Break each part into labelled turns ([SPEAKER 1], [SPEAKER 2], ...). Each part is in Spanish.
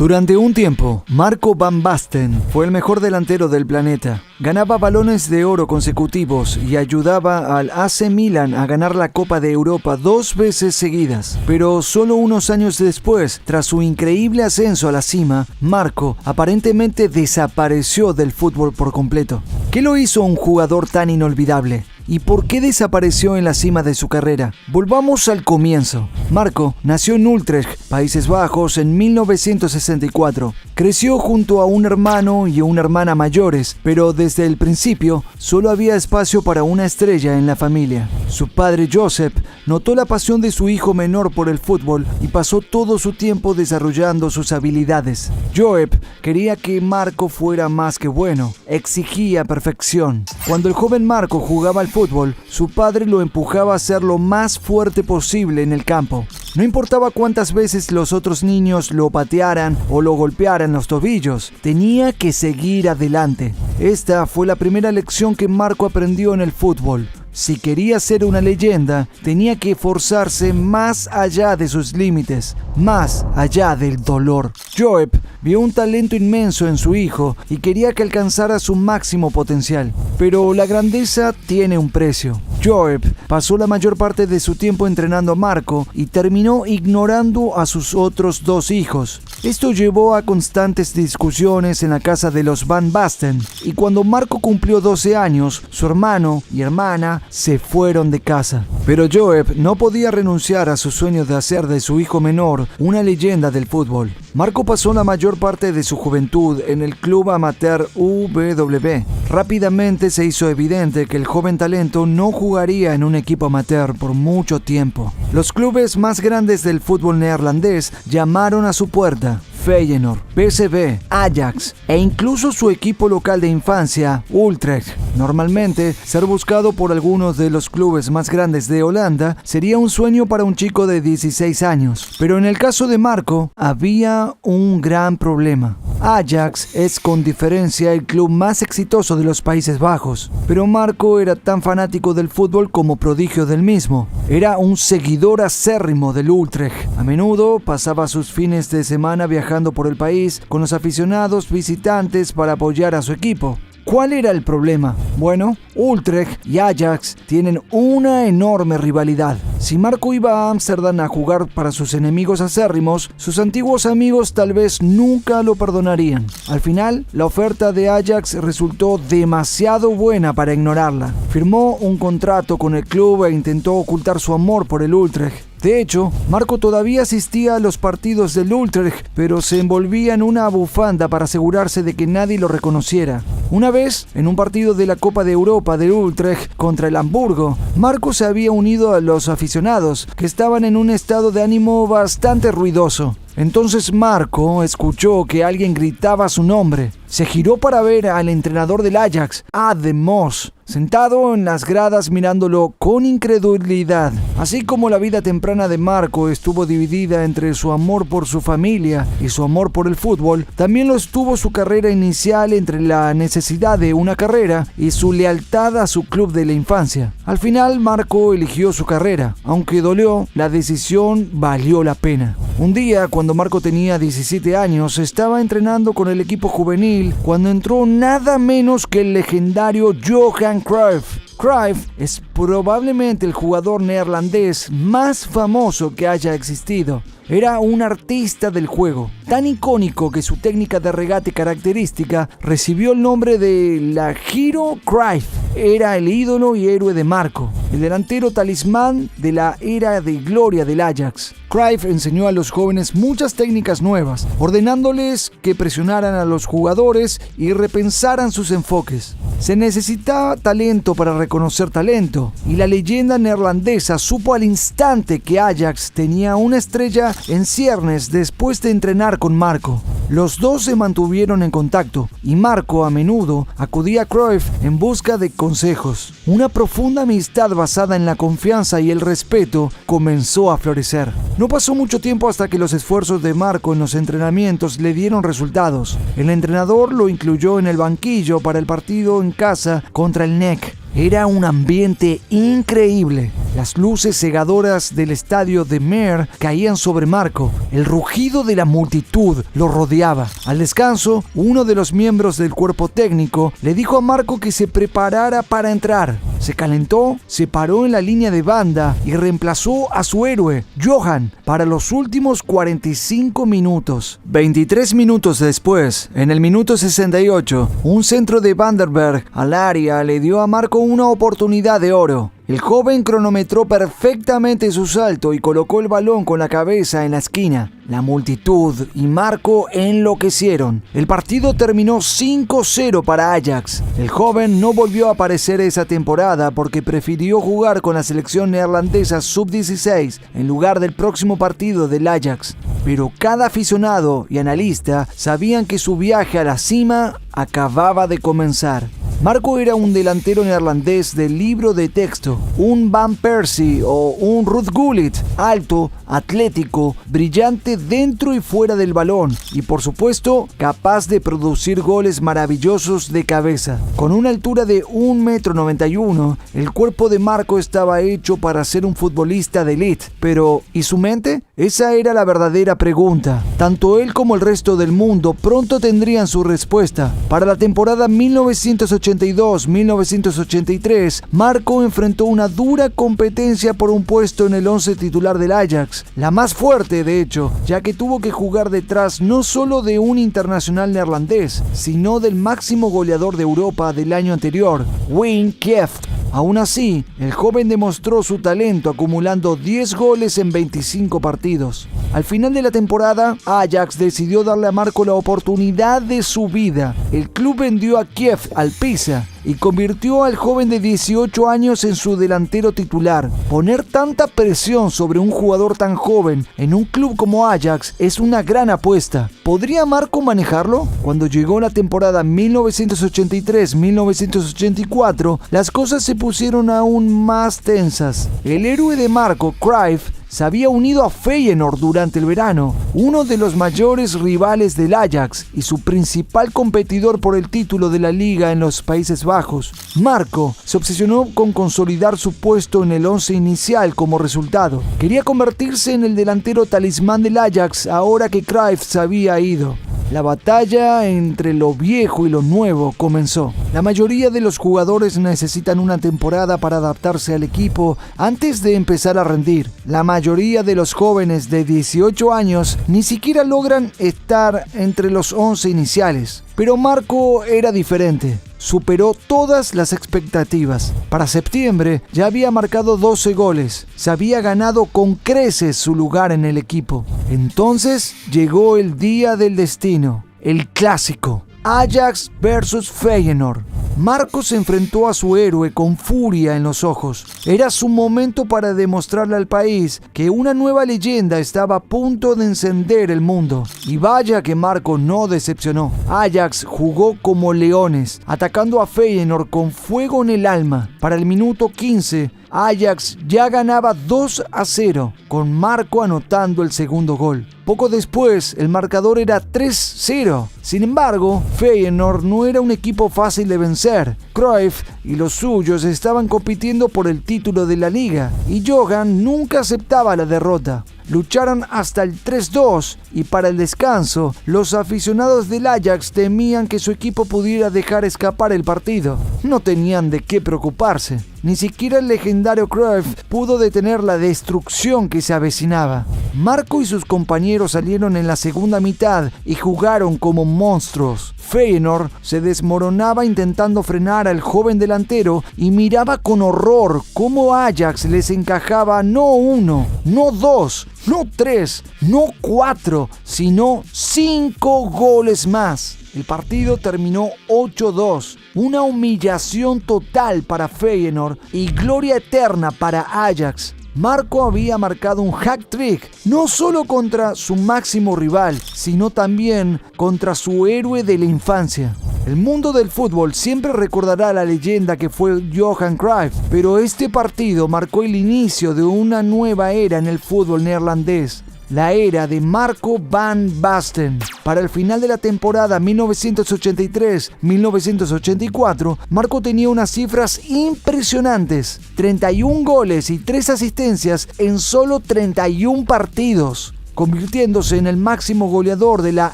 [SPEAKER 1] Durante un tiempo, Marco van Basten fue el mejor delantero del planeta. Ganaba balones de oro consecutivos y ayudaba al AC Milan a ganar la Copa de Europa 2 veces seguidas. Pero solo unos años después, tras su increíble ascenso a la cima, Marco aparentemente desapareció del fútbol por completo. ¿Qué lo hizo un jugador tan inolvidable? ¿Y por qué desapareció en la cima de su carrera? Volvamos al comienzo. Marco nació en Utrecht, Países Bajos, en 1964. Creció junto a un hermano y una hermana mayores, pero desde el principio solo había espacio para una estrella en la familia. Su padre Joseph notó la pasión de su hijo menor por el fútbol y pasó todo su tiempo desarrollando sus habilidades. Joseph quería que Marco fuera más que bueno, exigía perfección. Cuando el joven Marco jugaba al fútbol, su padre lo empujaba a ser lo más fuerte posible en el campo. No importaba cuántas veces los otros niños lo patearan o lo golpearan los tobillos, tenía que seguir adelante. Esta fue la primera lección que Marco aprendió en el fútbol. Si quería ser una leyenda, tenía que esforzarse más allá de sus límites, más allá del dolor. Joseph vio un talento inmenso en su hijo y quería que alcanzara su máximo potencial. Pero la grandeza tiene un precio. Joseph pasó la mayor parte de su tiempo entrenando a Marco y terminó ignorando a sus otros 2 hijos. Esto llevó a constantes discusiones en la casa de los Van Basten, y cuando Marco cumplió 12 años, su hermano y hermana se fueron de casa. Pero Joseph no podía renunciar a su sueño de hacer de su hijo menor una leyenda del fútbol. Marco pasó la mayor parte de su juventud en el club amateur UWV. Rápidamente se hizo evidente que el joven talento no jugaría en un equipo amateur por mucho tiempo. Los clubes más grandes del fútbol neerlandés llamaron a su puerta: Feyenoord, PSV, Ajax e incluso su equipo local de infancia, Utrecht. Normalmente, ser buscado por algunos de los clubes más grandes de Holanda sería un sueño para un chico de 16 años. Pero en el caso de Marco, había un gran problema. Ajax es con diferencia el club más exitoso de los Países Bajos, pero Marco era tan fanático del fútbol como prodigio del mismo. Era un seguidor acérrimo del Utrecht. A menudo pasaba sus fines de semana viajando por el país con los aficionados visitantes para apoyar a su equipo. ¿Cuál era el problema? Bueno, Utrecht y Ajax tienen una enorme rivalidad. Si Marco iba a Ámsterdam a jugar para sus enemigos acérrimos, sus antiguos amigos tal vez nunca lo perdonarían. Al final, la oferta de Ajax resultó demasiado buena para ignorarla. Firmó un contrato con el club e intentó ocultar su amor por el Utrecht. De hecho, Marco todavía asistía a los partidos del Utrecht, pero se envolvía en una bufanda para asegurarse de que nadie lo reconociera. Una vez, en un partido de la Copa de Europa del Utrecht contra el Hamburgo, Marco se había unido a los aficionados, que estaban en un estado de ánimo bastante ruidoso. Entonces Marco escuchó que alguien gritaba su nombre. Se giró para ver al entrenador del Ajax, Adem Moss, sentado en las gradas mirándolo con incredulidad. Así como la vida temprana de Marco estuvo dividida entre su amor por su familia y su amor por el fútbol, también lo estuvo su carrera inicial entre la necesidad de una carrera y su lealtad a su club de la infancia. Al final Marco eligió su carrera. Aunque dolió, la decisión valió la pena. Un día, cuando Marco tenía 17 años, estaba entrenando con el equipo juvenil cuando entró nada menos que el legendario Johan Cruyff. Cruyff es probablemente el jugador neerlandés más famoso que haya existido. Era un artista del juego, tan icónico que su técnica de regate característica recibió el nombre de la Giro Cruyff. Era el ídolo y héroe de Marco, el delantero talismán de la era de gloria del Ajax. Cruyff enseñó a los jóvenes muchas técnicas nuevas, ordenándoles que presionaran a los jugadores y repensaran sus enfoques. Se necesitaba talento para reconocer talento, y la leyenda neerlandesa supo al instante que Ajax tenía una estrella en ciernes después de entrenar con Marco. Los dos se mantuvieron en contacto, y Marco a menudo acudía a Cruyff en busca de consejos. Una profunda amistad basada en la confianza y el respeto comenzó a florecer. No pasó mucho tiempo hasta que los esfuerzos de Marco en los entrenamientos le dieron resultados. El entrenador lo incluyó en el banquillo para el partido en casa contra el NEC. Era un ambiente increíble. Las luces cegadoras del estadio de Meer caían sobre Marco. El rugido de la multitud lo rodeaba. Al descanso, uno de los miembros del cuerpo técnico le dijo a Marco que se preparara para entrar. Se calentó, se paró en la línea de banda y reemplazó a su héroe, Johan, para los últimos 45 minutos. 23 minutos después, en el minuto 68, un centro de Vandenberg al área le dio a Marco una oportunidad de oro. El joven cronometró perfectamente su salto y colocó el balón con la cabeza en la esquina. La multitud y Marco enloquecieron. El partido terminó 5-0 para Ajax. El joven no volvió a aparecer esa temporada porque prefirió jugar con la selección neerlandesa sub-16 en lugar del próximo partido del Ajax. Pero cada aficionado y analista sabían que su viaje a la cima acababa de comenzar. Marco era un delantero neerlandés del libro de texto, un Van Persie o un Ruud Gullit, alto, atlético, brillante dentro y fuera del balón y por supuesto capaz de producir goles maravillosos de cabeza. Con una altura de 1,91 m, el cuerpo de Marco estaba hecho para ser un futbolista de élite, pero ¿y su mente? Esa era la verdadera pregunta. Tanto él como el resto del mundo pronto tendrían su respuesta. Para la temporada 1982-1983, Marco enfrentó una dura competencia por un puesto en el 11 titular del Ajax, la más fuerte de hecho, ya que tuvo que jugar detrás no solo de un internacional neerlandés, sino del máximo goleador de Europa del año anterior, Wayne Kieft. Aún así, el joven demostró su talento acumulando 10 goles en 25 partidos. Al final de la temporada, Ajax decidió darle a Marco la oportunidad de su vida. El club vendió a Kieft al Pisa y convirtió al joven de 18 años en su delantero titular. Poner tanta presión sobre un jugador tan joven en un club como Ajax es una gran apuesta. ¿Podría Marco manejarlo? Cuando llegó la temporada 1983-1984, las cosas se pusieron aún más tensas. El héroe de Marco, Cruyff, se había unido a Feyenoord durante el verano, uno de los mayores rivales del Ajax y su principal competidor por el título de la liga en los Países Bajos. Marco se obsesionó con consolidar su puesto en el 11 inicial como resultado. Quería convertirse en el delantero talismán del Ajax ahora que Cruyff se había ido. La batalla entre lo viejo y lo nuevo comenzó. La mayoría de los jugadores necesitan una temporada para adaptarse al equipo antes de empezar a rendir. La mayoría de los jóvenes de 18 años ni siquiera logran estar entre los 11 iniciales. Pero Marco era diferente. Superó todas las expectativas. Para septiembre ya había marcado 12 goles. Se había ganado con creces su lugar en el equipo. Entonces llegó el día del destino, el clásico. Ajax versus Feyenoord. Marco se enfrentó a su héroe con furia en los ojos. Era su momento para demostrarle al país que una nueva leyenda estaba a punto de encender el mundo. Y vaya que Marco no decepcionó. Ajax jugó como leones, atacando a Feyenoord con fuego en el alma. Para el minuto 15, Ajax ya ganaba 2-0, con Marco anotando el segundo gol. Poco después, el marcador era 3-0. Sin embargo, Feyenoord no era un equipo fácil de vencer. Cruyff y los suyos estaban compitiendo por el título de la liga, y Johan nunca aceptaba la derrota. Lucharon hasta el 3-2 y para el descanso, los aficionados del Ajax temían que su equipo pudiera dejar escapar el partido. No tenían de qué preocuparse. Ni siquiera el legendario Cruyff pudo detener la destrucción que se avecinaba. Marco y sus compañeros salieron en la segunda mitad y jugaron como monstruos. Feyenoord se desmoronaba intentando frenar al joven delantero y miraba con horror cómo Ajax les encajaba no 1, no 2, no 3, no 4, sino 5 goles más. El partido terminó 8-2, una humillación total para Feyenoord y gloria eterna para Ajax. Marco había marcado un hat-trick, no solo contra su máximo rival, sino también contra su héroe de la infancia. El mundo del fútbol siempre recordará la leyenda que fue Johan Cruyff, pero este partido marcó el inicio de una nueva era en el fútbol neerlandés. la era de Marco van Basten. Para el final de la temporada 1983-1984, Marco tenía unas cifras impresionantes: 31 goles y 3 asistencias en solo 31 partidos, convirtiéndose en el máximo goleador de la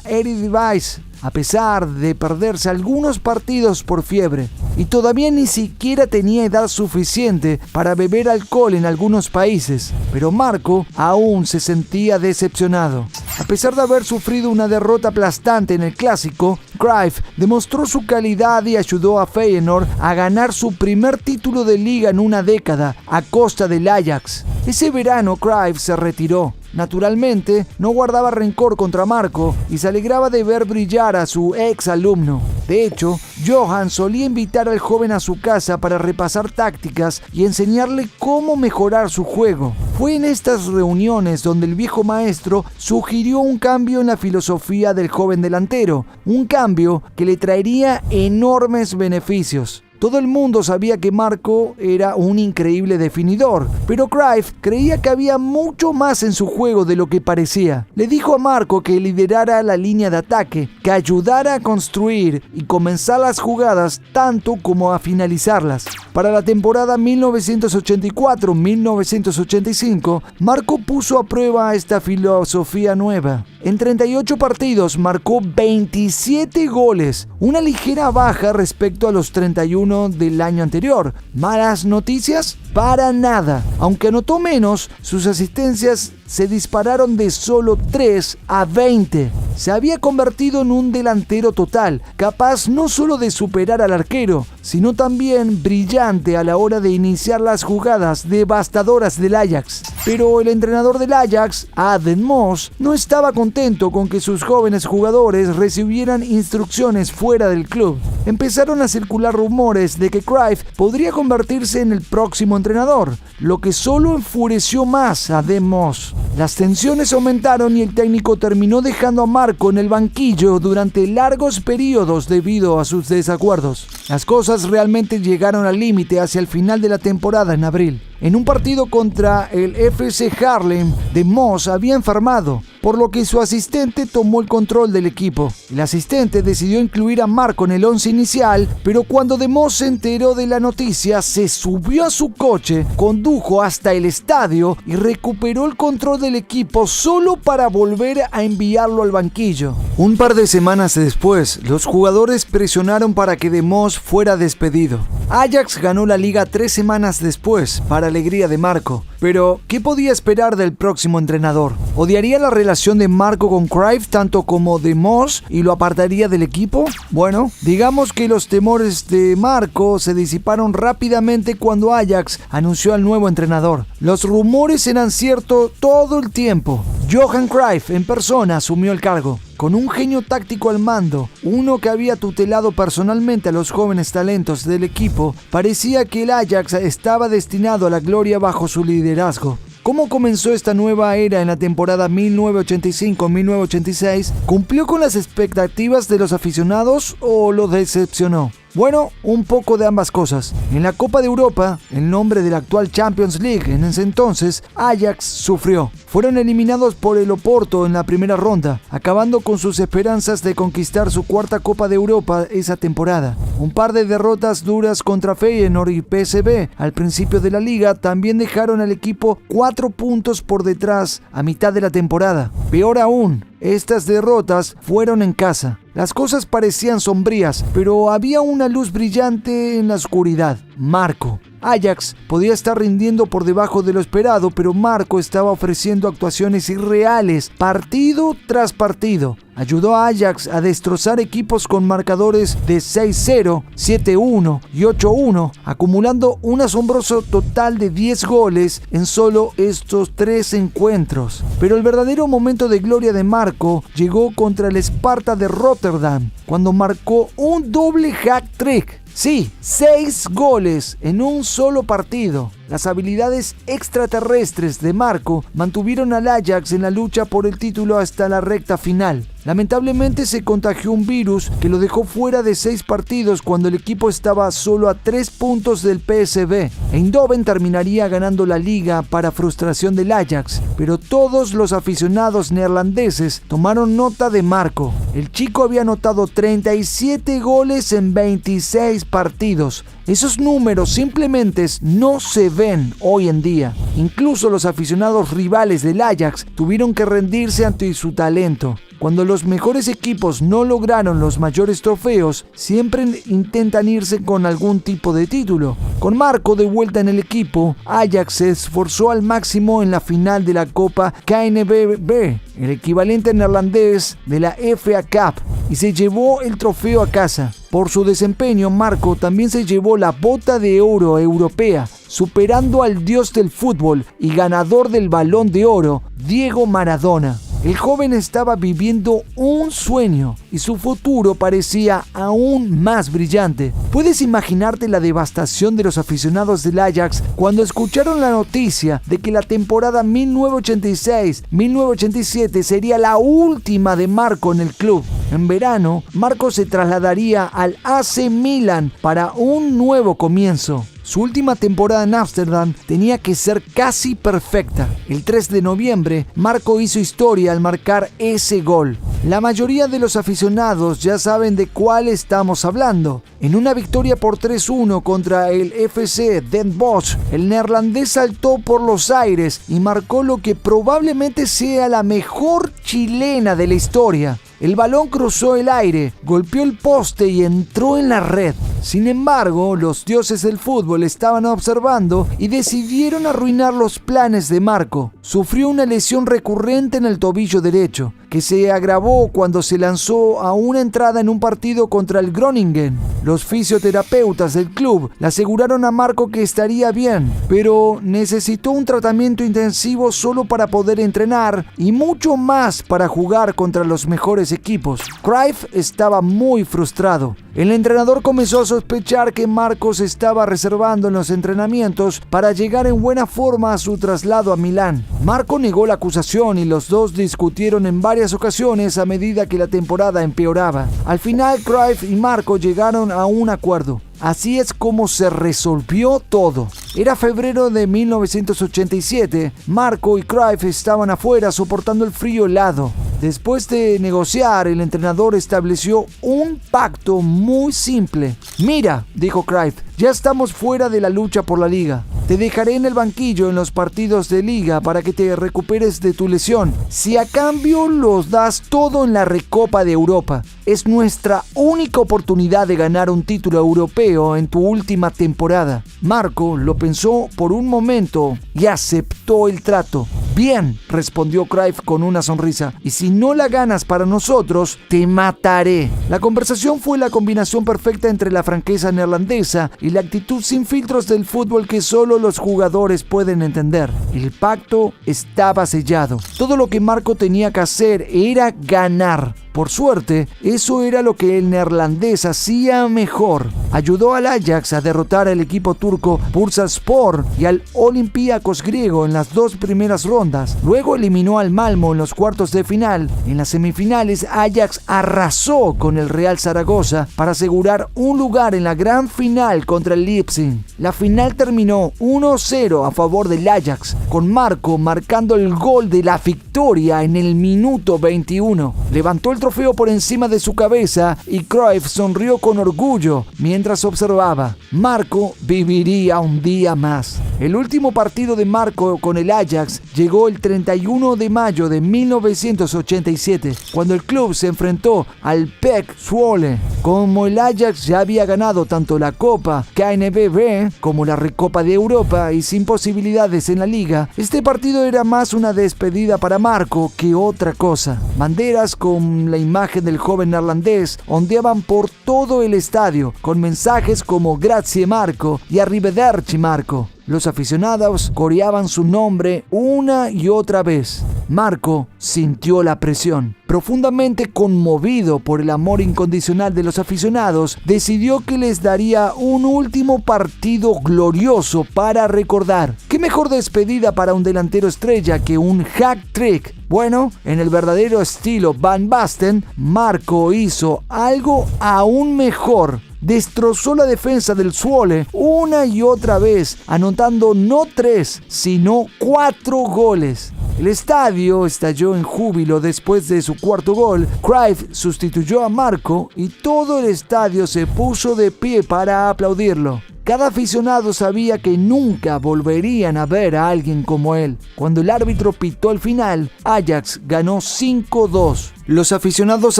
[SPEAKER 1] Eredivisie, a pesar de perderse algunos partidos por fiebre, y todavía ni siquiera tenía edad suficiente para beber alcohol en algunos países. Pero Marco aún se sentía decepcionado. A pesar de haber sufrido una derrota aplastante en el clásico, Cruyff demostró su calidad y ayudó a Feyenoord a ganar su primer título de liga en una década a costa del Ajax. Ese verano Cruyff se retiró. Naturalmente, no guardaba rencor contra Marco y se alegraba de ver brillar a su ex alumno. De hecho, Johan solía invitar al joven a su casa para repasar tácticas y enseñarle cómo mejorar su juego. Fue en estas reuniones donde el viejo maestro sugirió un cambio en la filosofía del joven delantero, un cambio que le traería enormes beneficios. Todo el mundo sabía que Marco era un increíble definidor, pero Cruyff creía que había mucho más en su juego de lo que parecía. Le dijo a Marco que liderara la línea de ataque, que ayudara a construir y comenzar las jugadas tanto como a finalizarlas. Para la temporada 1984-1985, Marco puso a prueba esta filosofía nueva. En 38 partidos marcó 27 goles, una ligera baja respecto a los 31 del año anterior. ¿Malas noticias? Para nada. Aunque anotó menos, sus asistencias se dispararon de solo 3 a 20. Se había convertido en un delantero total, capaz no solo de superar al arquero, sino también brillante a la hora de iniciar las jugadas devastadoras del Ajax. Pero el entrenador del Ajax, Adem Moss, no estaba contento con que sus jóvenes jugadores recibieran instrucciones fuera del club. Empezaron a circular rumores de que Cruyff podría convertirse en el próximo entrenador, lo que solo enfureció más a Adem Moss. Las tensiones aumentaron y el técnico terminó dejando a Marco en el banquillo durante largos periodos debido a sus desacuerdos. Las cosas realmente llegaron al límite hacia el final de la temporada en abril. En un partido contra el FC Haarlem, de Moss había enfermado, por lo que su asistente tomó el control del equipo. El asistente decidió incluir a Marco en el 11 inicial, pero cuando de Moss se enteró de la noticia, se subió a su coche, condujo hasta el estadio y recuperó el control del equipo solo para volver a enviarlo al banquillo. Un par de semanas después, los jugadores presionaron para que de Moss fuera despedido. Ajax ganó la liga 3 semanas después, para alegría de Marco. Pero, ¿qué podía esperar del próximo entrenador? ¿Odiaría la relación de Marco con Cruyff tanto como de Moss y lo apartaría del equipo? Bueno, digamos que los temores de Marco se disiparon rápidamente cuando Ajax anunció al nuevo entrenador. Los rumores eran ciertos todo el tiempo. Johan Cruyff en persona asumió el cargo. Con un genio táctico al mando, uno que había tutelado personalmente a los jóvenes talentos del equipo, parecía que el Ajax estaba destinado a la gloria bajo su liderazgo. ¿Cómo comenzó esta nueva era en la temporada 1985-1986? ¿Cumplió con las expectativas de los aficionados o los decepcionó? Bueno, un poco de ambas cosas. En la Copa de Europa, el nombre de la actual Champions League en ese entonces, Ajax sufrió. Fueron eliminados por el Oporto en la primera ronda, acabando con sus esperanzas de conquistar su cuarta Copa de Europa esa temporada. Un par de derrotas duras contra Feyenoord y PSV al principio de la liga también dejaron al equipo 4 puntos por detrás a mitad de la temporada. Peor aún, estas derrotas fueron en casa. Las cosas parecían sombrías, pero había una luz brillante en la oscuridad: Marco. Ajax podía estar rindiendo por debajo de lo esperado, pero Marco estaba ofreciendo actuaciones irreales, partido tras partido. Ayudó a Ajax a destrozar equipos con marcadores de 6-0, 7-1 y 8-1, acumulando un asombroso total de 10 goles en solo estos 3 encuentros. Pero el verdadero momento de gloria de Marco llegó contra el Sparta de Rotterdam, cuando marcó un doble hat-trick. Sí, 6 goles en un solo partido. Las habilidades extraterrestres de Marco mantuvieron al Ajax en la lucha por el título hasta la recta final. Lamentablemente se contagió un virus que lo dejó fuera de 6 partidos cuando el equipo estaba solo a 3 puntos del PSV. Eindhoven terminaría ganando la liga para frustración del Ajax, pero todos los aficionados neerlandeses tomaron nota de Marco. El chico había anotado 37 goles en 26 partidos. Esos números simplemente no se ven hoy en día. Incluso los aficionados rivales del Ajax tuvieron que rendirse ante su talento. Cuando los mejores equipos no lograron los mayores trofeos, siempre intentan irse con algún tipo de título. Con Marco de vuelta en el equipo, Ajax se esforzó al máximo en la final de la Copa KNVB, el equivalente neerlandés de la FA Cup, y se llevó el trofeo a casa. Por su desempeño, Marco también se llevó la Bota de Oro europea, superando al dios del fútbol y ganador del Balón de Oro, Diego Maradona. El joven estaba viviendo un sueño y su futuro parecía aún más brillante. ¿Puedes imaginarte la devastación de los aficionados del Ajax cuando escucharon la noticia de que la temporada 1986-1987 sería la última de Marco en el club? En verano, Marco se trasladaría al AC Milan para un nuevo comienzo. Su última temporada en Ámsterdam tenía que ser casi perfecta. El 3 de noviembre, Marco hizo historia al marcar ese gol. La mayoría de los aficionados ya saben de cuál estamos hablando. En una victoria por 3-1 contra el FC Den Bosch, el neerlandés saltó por los aires y marcó lo que probablemente sea la mejor chilena de la historia. El balón cruzó el aire, golpeó el poste y entró en la red. Sin embargo, los dioses del fútbol estaban observando y decidieron arruinar los planes de Marco. Sufrió una lesión recurrente en el tobillo derecho, que se agravó cuando se lanzó a una entrada en un partido contra el Groningen. Los fisioterapeutas del club le aseguraron a Marco que estaría bien, pero necesitó un tratamiento intensivo solo para poder entrenar y mucho más para jugar contra los mejores equipos. Cruyff estaba muy frustrado. El entrenador comenzó a sospechar que Marco se estaba reservando en los entrenamientos para llegar en buena forma a su traslado a Milán. Marco negó la acusación y los dos discutieron en varias ocasiones a medida que la temporada empeoraba. Al final, Cruyff y Marco llegaron a un acuerdo. Así es como se resolvió todo. Era febrero de 1987. Marco y Cruyff estaban afuera soportando el frío helado. Después de negociar, el entrenador estableció un pacto muy simple. «Mira», dijo Cruyff, «ya estamos fuera de la lucha por la liga. Te dejaré en el banquillo en los partidos de liga para que te recuperes de tu lesión. Si a cambio los das todo en la Recopa de Europa. Es nuestra única oportunidad de ganar un título europeo en tu última temporada». Marco lo pensó por un momento y aceptó el trato. «Bien», respondió Cruyff con una sonrisa, «y si no la ganas para nosotros, te mataré». La conversación fue la combinación perfecta entre la franqueza neerlandesa y la actitud sin filtros del fútbol que solo los jugadores pueden entender. El pacto estaba sellado. Todo lo que Marco tenía que hacer era ganar. Por suerte, eso era lo que el neerlandés hacía mejor. Ayudó al Ajax a derrotar al equipo turco Bursaspor y al Olympiacos griego en las 2 primeras rondas. Luego eliminó al Malmo en los cuartos de final. En las semifinales, Ajax arrasó con el Real Zaragoza para asegurar un lugar en la gran final contra el Leipzig. La final terminó 1-0 a favor del Ajax, con Marco marcando el gol de la victoria en el minuto 21. Levantó el trofeo por encima de su cabeza y Cruyff sonrió con orgullo mientras observaba. Marco viviría un día más. El último partido de Marco con el Ajax llegó el 31 de mayo de 1987, cuando el club se enfrentó al PEC Zwolle. Como el Ajax ya había ganado tanto la Copa KNVB como la Recopa de Europa y sin posibilidades en la liga, este partido era más una despedida para Marco que otra cosa. Banderas con la imagen del joven neerlandés ondeaban por todo el estadio, con mensajes como «Grazie Marco» y «Arrivederci Marco». Los aficionados coreaban su nombre una y otra vez. Marco sintió la presión. Profundamente conmovido por el amor incondicional de los aficionados, decidió que les daría un último partido glorioso para recordar. ¿Qué mejor despedida para un delantero estrella que un hat-trick? Bueno, en el verdadero estilo Van Basten, Marco hizo algo aún mejor. Destrozó la defensa del Zwolle una y otra vez, anotando no 3, sino 4 goles. El estadio estalló en júbilo después de su cuarto gol. Cruyff sustituyó a Marco y todo el estadio se puso de pie para aplaudirlo. Cada aficionado sabía que nunca volverían a ver a alguien como él. Cuando el árbitro pitó el final, Ajax ganó 5-2. Los aficionados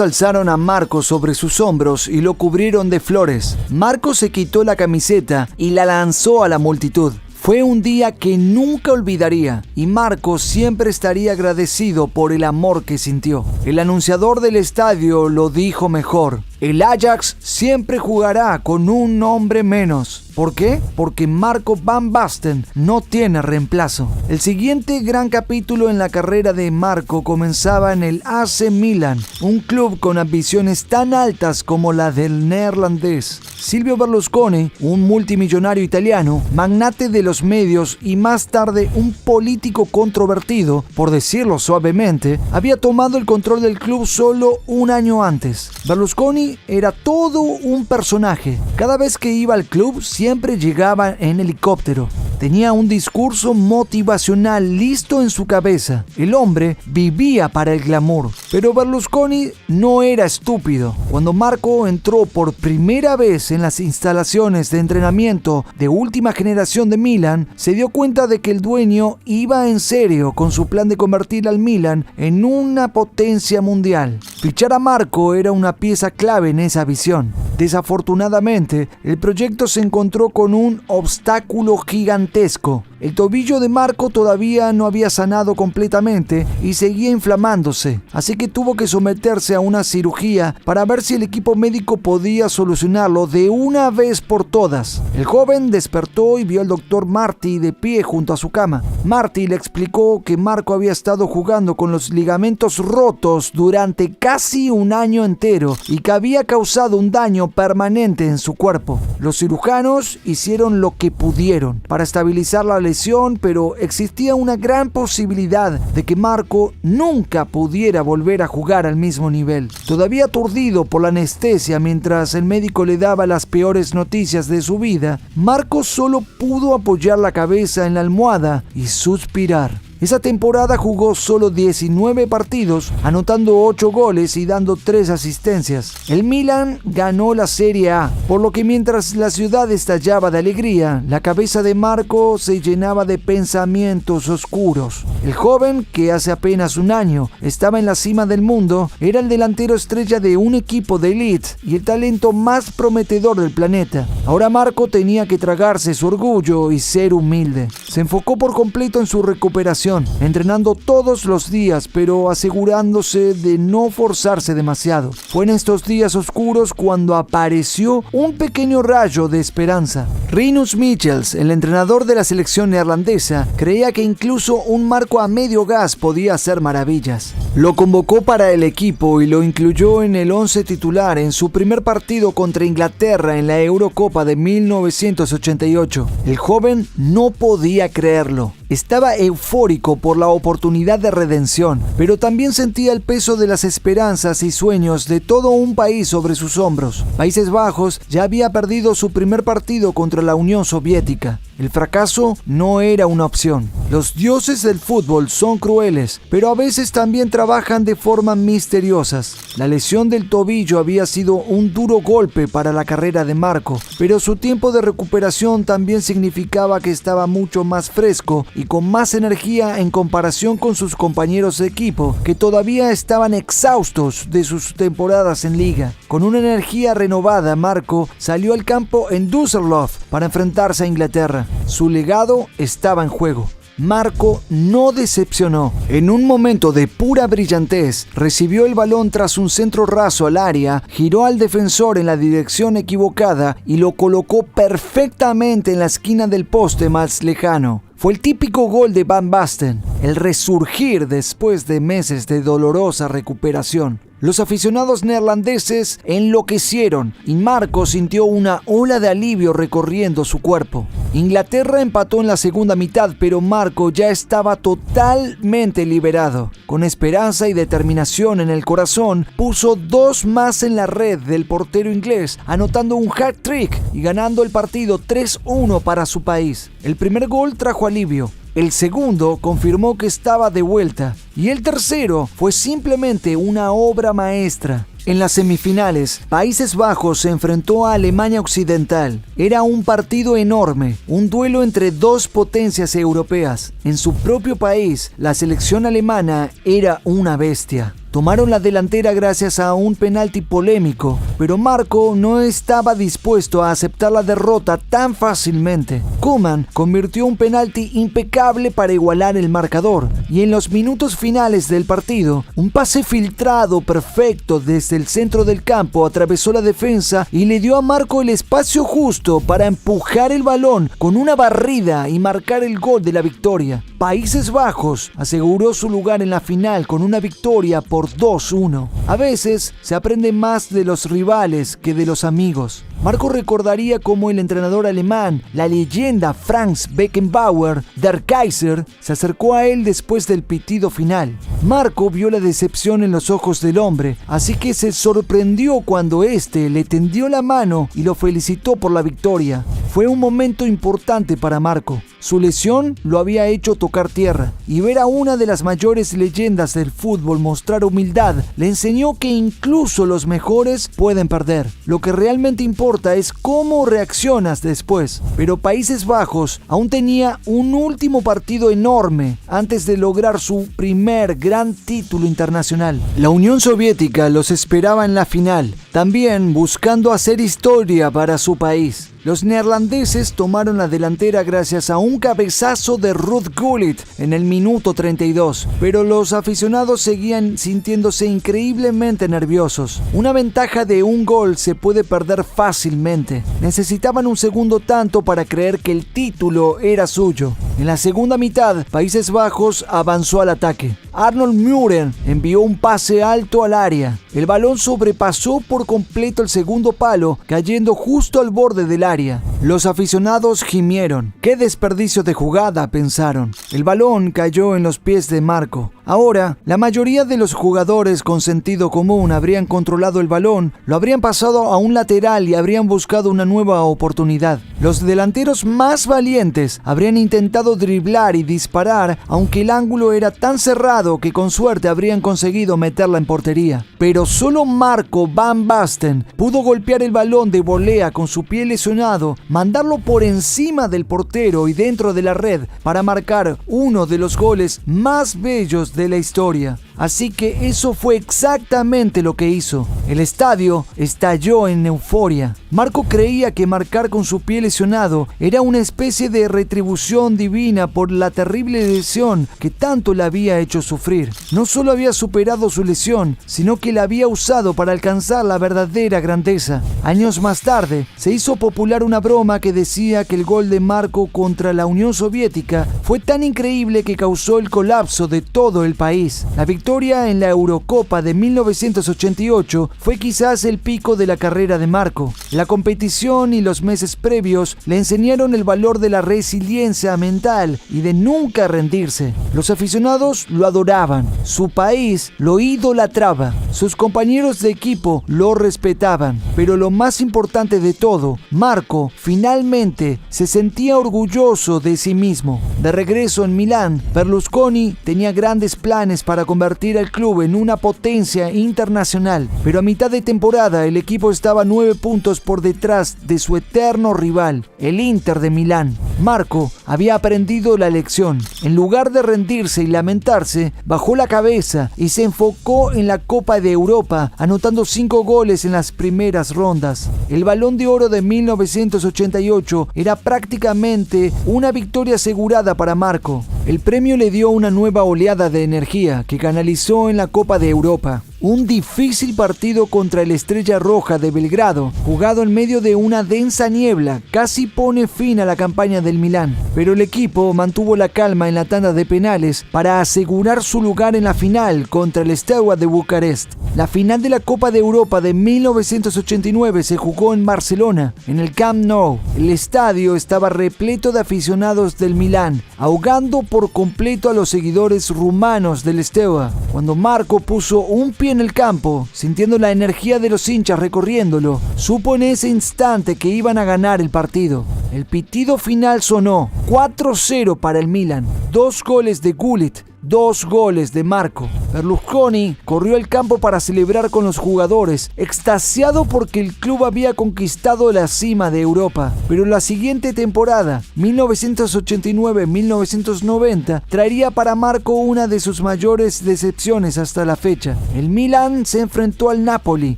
[SPEAKER 1] alzaron a Marco sobre sus hombros y lo cubrieron de flores. Marco se quitó la camiseta y la lanzó a la multitud. Fue un día que nunca olvidaría y Marco siempre estaría agradecido por el amor que sintió. El anunciador del estadio lo dijo mejor: el Ajax siempre jugará con un hombre menos. ¿Por qué? Porque Marco Van Basten no tiene reemplazo. El siguiente gran capítulo en la carrera de Marco comenzaba en el AC Milan, un club con ambiciones tan altas como la del neerlandés. Silvio Berlusconi, un multimillonario italiano, magnate de los medios y más tarde un político controvertido, por decirlo suavemente, había tomado el control del club solo un año antes. Berlusconi era todo un personaje. Cada vez que iba al club siempre llegaba en helicóptero. Tenía un discurso motivacional listo en su cabeza. El hombre vivía para el glamour. Pero Berlusconi no era estúpido. Cuando Marco entró por primera vez en las instalaciones de entrenamiento de última generación de Milan, se dio cuenta de que el dueño iba en serio con su plan de convertir al Milan en una potencia mundial. Fichar a Marco era una pieza clave en esa visión. Desafortunadamente, el proyecto se encontró con un obstáculo gigantesco. El tobillo de Marco todavía no había sanado completamente y seguía inflamándose, así que tuvo que someterse a una cirugía para ver si el equipo médico podía solucionarlo de una vez por todas. El joven despertó y vio al doctor Marty de pie junto a su cama. Marty le explicó que Marco había estado jugando con los ligamentos rotos durante casi un año entero y que había causado un daño permanente en su cuerpo. Los cirujanos hicieron lo que pudieron para estabilizar la lesión, pero existía una gran posibilidad de que Marco nunca pudiera volver a jugar al mismo nivel. Todavía aturdido por la anestesia mientras el médico le daba las peores noticias de su vida, Marco solo pudo apoyar la cabeza en la almohada y suspirar. Esa temporada jugó solo 19 partidos, anotando 8 goles y dando 3 asistencias. El Milan ganó la Serie A, por lo que mientras la ciudad estallaba de alegría, la cabeza de Marco se llenaba de pensamientos oscuros. El joven, que hace apenas un año estaba en la cima del mundo, era el delantero estrella de un equipo de elite y el talento más prometedor del planeta. Ahora Marco tenía que tragarse su orgullo y ser humilde. Se enfocó por completo en su recuperación, entrenando todos los días, pero asegurándose de no forzarse demasiado. Fue en estos días oscuros cuando apareció un pequeño rayo de esperanza. Rinus Michels, el entrenador de la selección neerlandesa, creía que incluso un Marco a medio gas podía hacer maravillas. Lo convocó para el equipo y lo incluyó en el 11 titular en su primer partido contra Inglaterra en la Eurocopa de 1988. El joven no podía creerlo. Estaba eufórico por la oportunidad de redención, pero también sentía el peso de las esperanzas y sueños de todo un país sobre sus hombros. Países Bajos ya había perdido su primer partido contra la Unión Soviética. El fracaso no era una opción. Los dioses del fútbol son crueles, pero a veces también trabajan de forma misteriosas. La lesión del tobillo había sido un duro golpe para la carrera de Marco, pero su tiempo de recuperación también significaba que estaba mucho más fresco y con más energía en comparación con sus compañeros de equipo, que todavía estaban exhaustos de sus temporadas en liga. Con una energía renovada, Marco salió al campo en Düsseldorf para enfrentarse a Inglaterra. Su legado estaba en juego. Marco no decepcionó. En un momento de pura brillantez, recibió el balón tras un centro raso al área, giró al defensor en la dirección equivocada y lo colocó perfectamente en la esquina del poste más lejano. Fue el típico gol de Van Basten, el resurgir después de meses de dolorosa recuperación. Los aficionados neerlandeses enloquecieron y Marco sintió una ola de alivio recorriendo su cuerpo. Inglaterra empató en la segunda mitad, pero Marco ya estaba totalmente liberado. Con esperanza y determinación en el corazón, puso 2 más en la red del portero inglés, anotando un hat-trick y ganando el partido 3-1 para su país. El primer gol trajo alivio. El segundo confirmó que estaba de vuelta y el tercero fue simplemente una obra maestra. En las semifinales, Países Bajos se enfrentó a Alemania Occidental. Era un partido enorme, un duelo entre 2 potencias europeas. En su propio país, la selección alemana era una bestia. Tomaron la delantera gracias a un penalti polémico, pero Marco no estaba dispuesto a aceptar la derrota tan fácilmente. Koeman convirtió un penalti impecable para igualar el marcador, y en los minutos finales del partido, un pase filtrado perfecto desde el centro del campo atravesó la defensa y le dio a Marco el espacio justo para empujar el balón con una barrida y marcar el gol de la victoria. Países Bajos aseguró su lugar en la final con una victoria por 2-1. A veces se aprende más de los rivales que de los amigos. Marco recordaría cómo el entrenador alemán, la leyenda Franz Beckenbauer, Der Kaiser, se acercó a él después del pitido final. Marco vio la decepción en los ojos del hombre, así que se sorprendió cuando éste le tendió la mano y lo felicitó por la victoria. Fue un momento importante para Marco. Su lesión lo había hecho tocar tierra, y ver a una de las mayores leyendas del fútbol mostrar humildad le enseñó que incluso los mejores pueden perder. Lo que realmente importa es cómo reaccionas después. Pero Países Bajos aún tenía un último partido enorme antes de lograr su primer gran título internacional. La Unión Soviética los esperaba en la final, también buscando hacer historia para su país. Los neerlandeses tomaron la delantera gracias a un cabezazo de Ruud Gullit en el minuto 32, pero los aficionados seguían sintiéndose increíblemente nerviosos. Una ventaja de un gol se puede perder fácilmente. Necesitaban un segundo tanto para creer que el título era suyo. En la segunda mitad, Países Bajos avanzó al ataque. Arnold Mühren envió un pase alto al área. El balón sobrepasó por completo el segundo palo, cayendo justo al borde del área. Los aficionados gimieron. ¡Qué desperdicio de jugada!, pensaron. El balón cayó en los pies de Marco. Ahora, la mayoría de los jugadores con sentido común habrían controlado el balón, lo habrían pasado a un lateral y habrían buscado una nueva oportunidad. Los delanteros más valientes habrían intentado driblar y disparar, aunque el ángulo era tan cerrado que con suerte habrían conseguido meterla en portería. Pero solo Marco Van Basten pudo golpear el balón de volea con su pie lesionado, mandarlo por encima del portero y dentro de la red para marcar uno de los goles más bellos de la historia. Así que eso fue exactamente lo que hizo. El estadio estalló en euforia. Marco creía que marcar con su pie lesionado era una especie de retribución divina por la terrible lesión que tanto le había hecho sufrir. No solo había superado su lesión, sino que la había usado para alcanzar la verdadera grandeza. Años más tarde, se hizo popular una broma que decía que el gol de Marco contra la Unión Soviética fue tan increíble que causó el colapso de todo el país. La victoria en la Eurocopa de 1988 fue quizás el pico de la carrera de Marco. La competición y los meses previos le enseñaron el valor de la resiliencia mental y de nunca rendirse. Los aficionados lo adoraban, su país lo idolatraba, sus compañeros de equipo lo respetaban, pero lo más importante de todo, Marco finalmente se sentía orgulloso de sí mismo. De regreso en Milán, Berlusconi tenía grandes planes para convertir al club en una potencia internacional, pero a mitad de temporada el equipo estaba 9 puntos por detrás de su eterno rival, el Inter de Milán. Marco había aprendido la lección. En lugar de rendirse y lamentarse, bajó la cabeza y se enfocó en la Copa de Europa, anotando 5 goles en las primeras rondas. El Balón de Oro de 1988 era prácticamente una victoria asegurada para Marco. El premio le dio una nueva oleada de energía que canalizó en la Copa de Europa. Un difícil partido contra el Estrella Roja de Belgrado, jugado en medio de una densa niebla, casi pone fin a la campaña del Milán. Pero el equipo mantuvo la calma en la tanda de penales para asegurar su lugar en la final contra el Steaua de Bucarest. La final de la Copa de Europa de 1989 se jugó en Barcelona, en el Camp Nou. El estadio estaba repleto de aficionados del Milán, ahogando por completo a los seguidores rumanos del Steaua. Cuando Marco puso un pie en el campo, sintiendo la energía de los hinchas recorriéndolo, supo en ese instante que iban a ganar el partido. El pitido final sonó: 4-0 para el Milan, 2 goles de Gullit, 2 goles de Marco. Berlusconi corrió al campo para celebrar con los jugadores, extasiado porque el club había conquistado la cima de Europa. Pero la siguiente temporada, 1989-1990, traería para Marco una de sus mayores decepciones hasta la fecha. El Milan se enfrentó al Napoli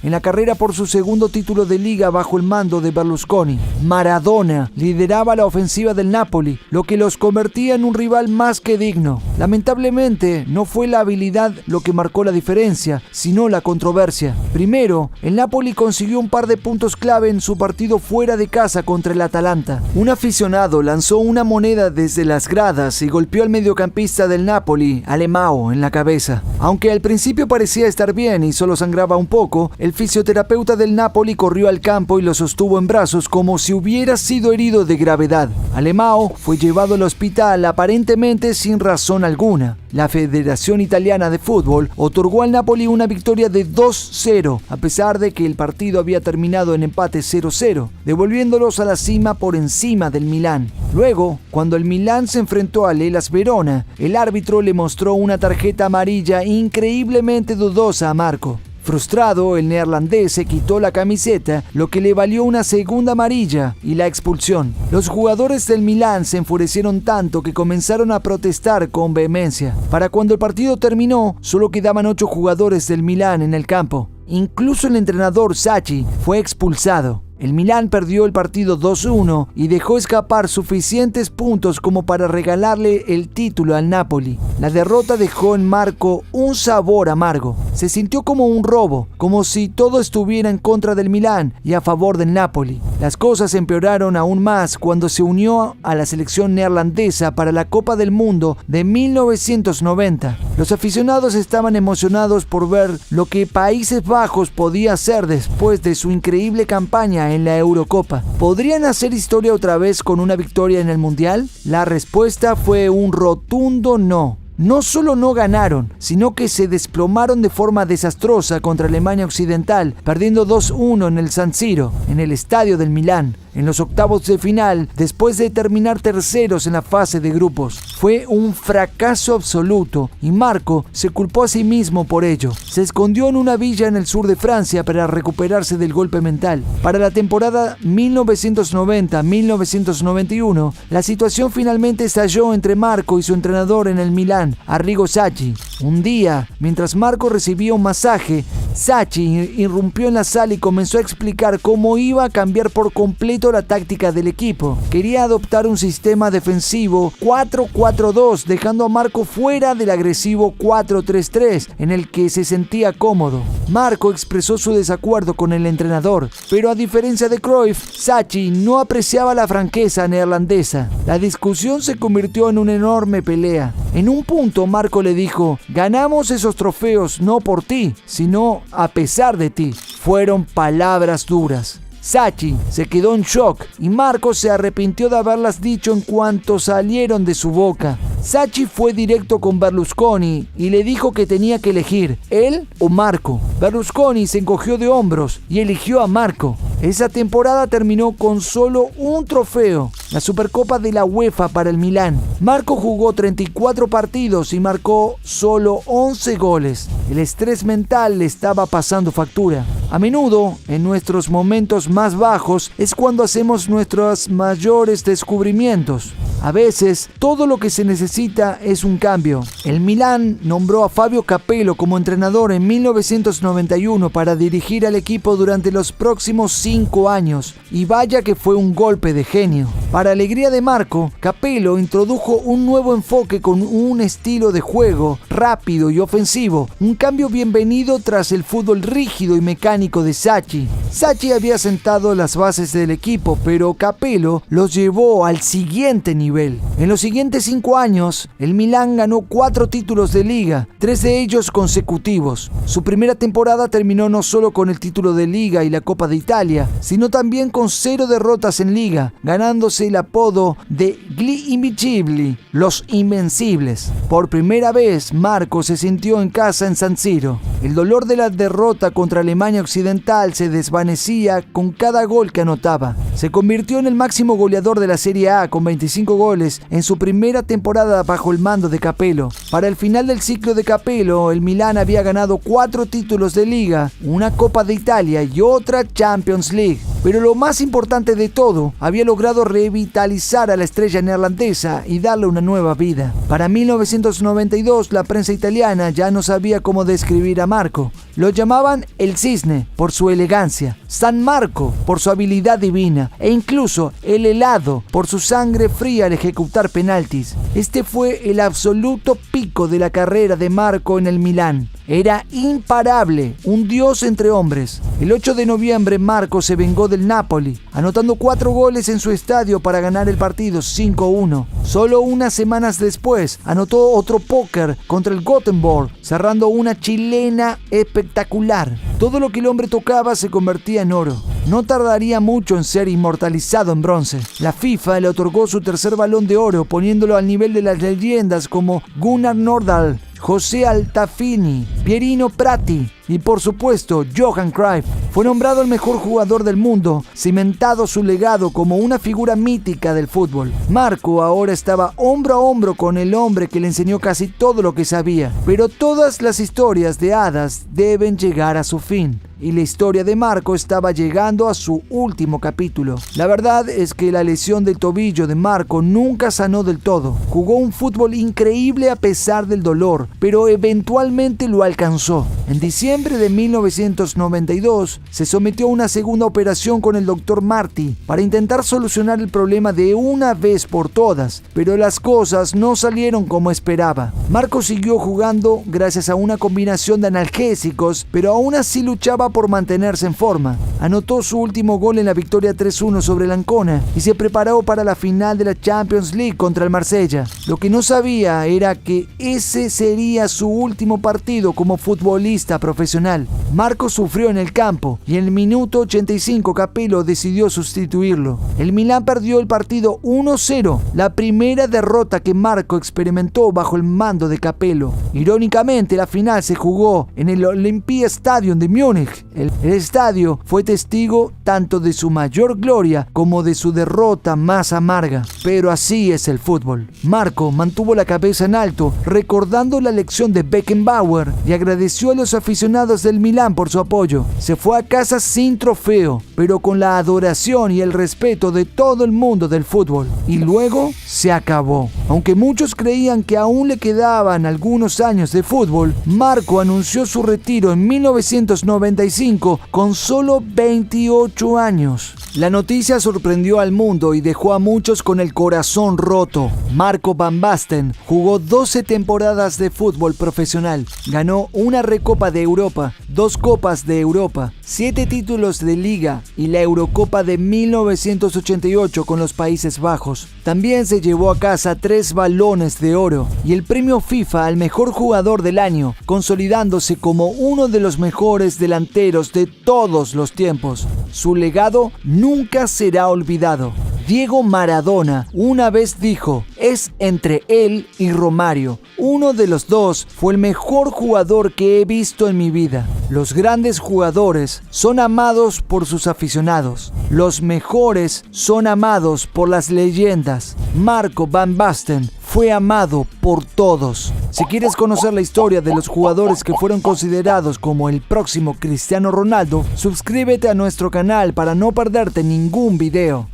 [SPEAKER 1] en la carrera por su segundo título de liga bajo el mando de Berlusconi. Maradona lideraba la ofensiva del Napoli, lo que los convertía en un rival más que digno. Lamentablemente, no fue la habilidad lo que marcó la diferencia, sino la controversia. Primero, el Napoli consiguió un par de puntos clave en su partido fuera de casa contra el Atalanta. Un aficionado lanzó una moneda desde las gradas y golpeó al mediocampista del Napoli, Alemão, en la cabeza. Aunque al principio parecía estar bien y solo sangraba un poco, el fisioterapeuta del Napoli corrió al campo y lo sostuvo en brazos como si hubiera sido herido de gravedad. Alemão fue llevado al hospital aparentemente sin razón alguna. La Federación Italiana de Fútbol otorgó al Napoli una victoria de 2-0, a pesar de que el partido había terminado en empate 0-0, devolviéndolos a la cima por encima del Milán. Luego, cuando el Milán se enfrentó al Hellas Verona, el árbitro le mostró una tarjeta amarilla increíblemente dudosa a Marco. Frustrado, el neerlandés se quitó la camiseta, lo que le valió una segunda amarilla y la expulsión. Los jugadores del Milán se enfurecieron tanto que comenzaron a protestar con vehemencia. Para cuando el partido terminó, solo quedaban 8 jugadores del Milán en el campo. Incluso el entrenador Sacchi fue expulsado. El Milán perdió el partido 2-1 y dejó escapar suficientes puntos como para regalarle el título al Napoli. La derrota dejó en Marco un sabor amargo. Se sintió como un robo, como si todo estuviera en contra del Milán y a favor del Napoli. Las cosas empeoraron aún más cuando se unió a la selección neerlandesa para la Copa del Mundo de 1990. Los aficionados estaban emocionados por ver lo que Países Bajos podía hacer después de su increíble campaña en la Eurocopa. ¿Podrían hacer historia otra vez con una victoria en el Mundial? La respuesta fue un rotundo no. No solo no ganaron, sino que se desplomaron de forma desastrosa contra Alemania Occidental, perdiendo 2-1 en el San Siro, en el estadio del Milán, en los octavos de final, después de terminar terceros en la fase de grupos. Fue un fracaso absoluto y Marco se culpó a sí mismo por ello. Se escondió en una villa en el sur de Francia para recuperarse del golpe mental. Para la temporada 1990-1991, la situación finalmente estalló entre Marco y su entrenador en el Milán, Arrigo Sacchi. Un día, mientras Marco recibía un masaje, Sacchi irrumpió en la sala y comenzó a explicar cómo iba a cambiar por completo la táctica del equipo. Quería adoptar un sistema defensivo 4-4-2, dejando a Marco fuera del agresivo 4-3-3, en el que se sentía cómodo. Marco expresó su desacuerdo con el entrenador, pero a diferencia de Cruyff, Sacchi no apreciaba la franqueza neerlandesa. La discusión se convirtió en una enorme pelea. En un punto, Marco le dijo: "Ganamos esos trofeos no por ti, sino a pesar de ti". Fueron palabras duras. Sacchi se quedó en shock y Marco se arrepintió de haberlas dicho en cuanto salieron de su boca. Sacchi fue directo con Berlusconi y le dijo que tenía que elegir, él o Marco. Berlusconi se encogió de hombros y eligió a Marco. Esa temporada terminó con solo un trofeo, la Supercopa de la UEFA para el Milán. Marco jugó 34 partidos y marcó solo 11 goles. El estrés mental le estaba pasando factura. A menudo, en nuestros momentos más bajos, es cuando hacemos nuestros mayores descubrimientos. A veces, todo lo que se necesita es un cambio. El Milán nombró a Fabio Capello como entrenador en 1991 para dirigir al equipo durante los próximos 5 años. Y vaya que fue un golpe de genio. Para alegría de Marco, Capello introdujo un nuevo enfoque con un estilo de juego rápido y ofensivo. Un cambio bienvenido tras el fútbol rígido y mecánico de Sacchi. Sacchi había sentado las bases del equipo, pero Capello los llevó al siguiente nivel. En los siguientes 5 años, el Milán ganó 4 títulos de liga, 3 de ellos consecutivos. Su primera temporada terminó no solo con el título de liga y la Copa de Italia, sino también con 0 derrotas en liga, ganándose el apodo de Gli Invincibili, los Invencibles. Por primera vez, Marco se sintió en casa en San Siro. El dolor de la derrota contra Alemania Occidental se desvanecía con cada gol que anotaba. Se convirtió en el máximo goleador de la Serie A con 25 goles en su primera temporada bajo el mando de Capello. Para el final del ciclo de Capello, el Milán había ganado 4 títulos de liga, una Copa de Italia y otra Champions League. Pero lo más importante de todo, había logrado revitalizar a la estrella neerlandesa y darle una nueva vida. Para 1992, la prensa italiana ya no sabía cómo describir a Marco. Lo llamaban el Cisne por su elegancia, San Marco por su habilidad divina e incluso el helado por su sangre fría al ejecutar penaltis. Este fue el absoluto pico de la carrera de Marco en el Milán. Era imparable, un dios entre hombres. El 8 de noviembre Marco se vengó del Napoli, anotando 4 goles en su estadio para ganar el partido 5-1. Solo unas semanas después anotó otro póker contra el Gothenburg, cerrando una chilena espectacular. Todo lo que el hombre tocaba se convertía en oro. No tardaría mucho en ser inmortalizado en bronce. La FIFA le otorgó su tercer Balón de Oro, poniéndolo al nivel de las leyendas como Gunnar Nordahl, José Altafini, Pierino Prati y por supuesto Johan Cruyff. Fue nombrado el mejor jugador del mundo, cimentado su legado como una figura mítica del fútbol. Marco ahora estaba hombro a hombro con el hombre que le enseñó casi todo lo que sabía. Pero todas las historias de hadas deben llegar a su fin. Y la historia de Marco estaba llegando a su último capítulo. La verdad es que la lesión del tobillo de Marco nunca sanó del todo. Jugó un fútbol increíble a pesar del dolor, pero eventualmente lo alcanzó. En diciembre de 1992 se sometió a una segunda operación con el Dr. Marti para intentar solucionar el problema de una vez por todas, pero las cosas no salieron como esperaba. Marco siguió jugando gracias a una combinación de analgésicos, pero aún así luchaba por mantenerse en forma. Anotó su último gol en la victoria 3-1 sobre el Ancona y se preparó para la final de la Champions League contra el Marsella. Lo que no sabía era que ese sería su último partido como futbolista profesional. Marco sufrió en el campo y en el minuto 85 Capello decidió sustituirlo. El Milán perdió el partido 1-0, la primera derrota que Marco experimentó bajo el mando de Capello. Irónicamente, la final se jugó en el Olympia Stadium de Múnich. El estadio fue testigo tanto de su mayor gloria como de su derrota más amarga. Pero así es el fútbol. Marco mantuvo la cabeza en alto, recordando la lección de Beckenbauer y agradeció a los aficionados del Milán por su apoyo. Se fue a casa sin trofeo, pero con la adoración y el respeto de todo el mundo del fútbol. Y luego se acabó. Aunque muchos creían que aún le quedaban algunos años de fútbol, Marco anunció su retiro en 1995 con solo 28 años. La noticia sorprendió al mundo y dejó a muchos con el corazón roto. Marco van Basten jugó 12 temporadas de fútbol profesional, ganó una Recopa de Europa, 2 Copas de Europa, 7 títulos de Liga y la Eurocopa de 1988 con los Países Bajos. También se llevó a casa 3 Balones de Oro y el premio FIFA al mejor jugador del año, consolidándose como uno de los mejores delanteros de todos los tiempos. Su legado nunca será olvidado. Diego Maradona una vez dijo: es entre él y Romario. Uno de los dos fue el mejor jugador que he visto en mi vida. Los grandes jugadores son amados por sus aficionados. Los mejores son amados por las leyendas. Marco Van Basten fue amado por todos. Si quieres conocer la historia de los jugadores que fueron considerados como el próximo Cristiano Ronaldo, suscríbete a nuestro canal para no perderte ningún video.